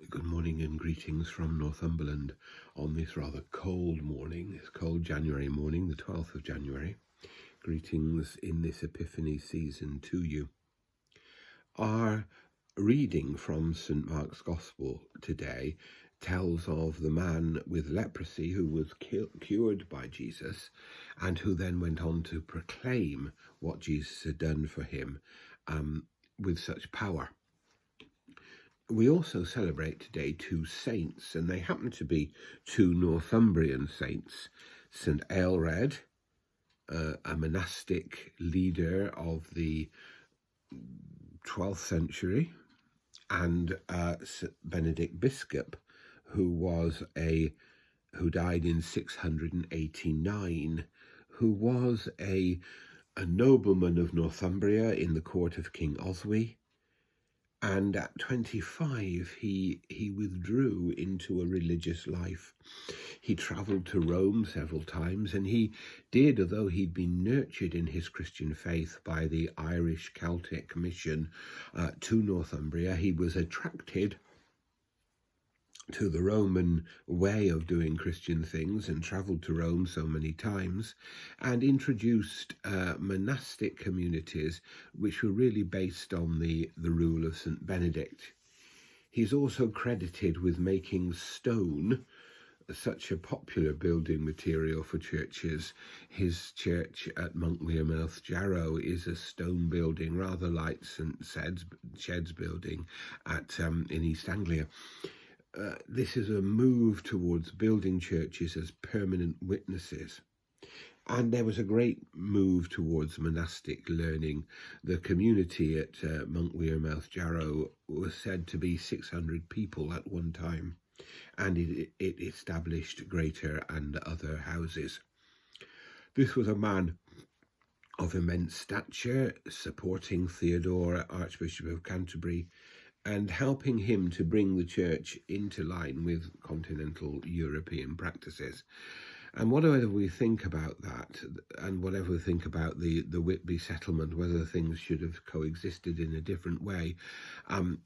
Good morning and greetings from Northumberland on this rather cold morning, this cold January morning, the 12th of January. Greetings in this Epiphany season to you. Our reading from St. Mark's Gospel today tells of the man with leprosy who was cured by Jesus and who then went on to proclaim what Jesus had done for him with such power. We also celebrate today two saints, and they happen to be two Northumbrian saints. St. Aelred, a monastic leader of the 12th century, and St. Benedict Biscop, who died in 689, who was a nobleman of Northumbria in the court of King Oswy. And at 25, he withdrew into a religious life. He travelled to Rome several times, and he did, although he'd been nurtured in his Christian faith by the Irish Celtic mission to Northumbria, he was attracted to the Roman way of doing Christian things and travelled to Rome so many times and introduced monastic communities which were really based on the rule of St. Benedict. He's also credited with making stone such a popular building material for churches. His church at Monkwearmouth Jarrow is a stone building, rather like St. Shed's building in East Anglia. This is a move towards building churches as permanent witnesses. And there was a great move towards monastic learning. The community at Monkwearmouth Jarrow was said to be 600 people at one time, and it established greater and other houses. This was a man of immense stature, supporting Theodore, Archbishop of Canterbury, and helping him to bring the church into line with continental European practices. And whatever we think about that, and whatever we think about the Whitby settlement, whether things should have coexisted in a different way,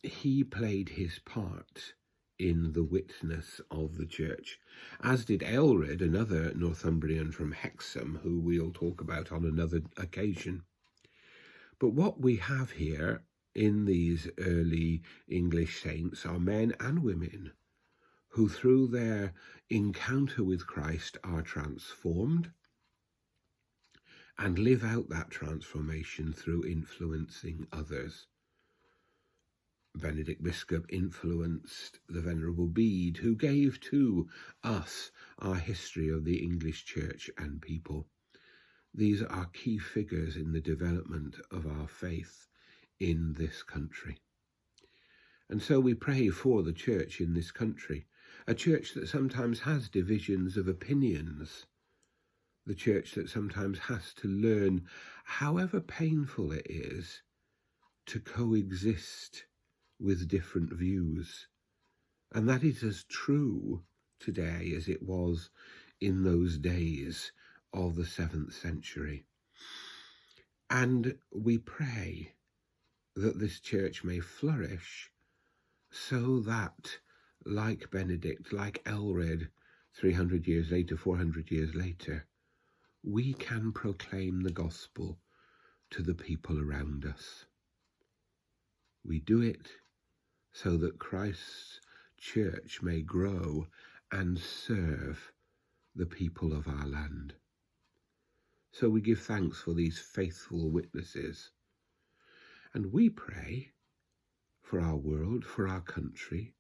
he played his part in the witness of the church, as did Aelred, another Northumbrian from Hexham, who we'll talk about on another occasion. But what we have here in these early English saints are men and women who through their encounter with Christ are transformed and live out that transformation through influencing others. Benedict Biscop influenced the Venerable Bede, who gave to us our history of the English church and people. These are key figures in the development of our faith in this country. And so we pray for the church in this country, a church that sometimes has divisions of opinions, the church that sometimes has to learn, however painful it is, to coexist with different views. And that is as true today as it was in those days of the 7th century. And we pray that this church may flourish so that, like Benedict, like Aelred, 300 years later, 400 years later, we can proclaim the gospel to the people around us. We do it so that Christ's church may grow and serve the people of our land. So we give thanks for these faithful witnesses. And we pray for our world, for our country,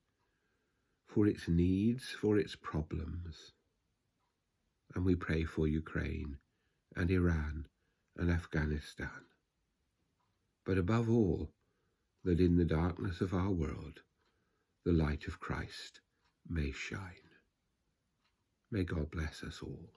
for its needs, for its problems. And we pray for Ukraine and Iran and Afghanistan. But above all, that in the darkness of our world, the light of Christ may shine. May God bless us all.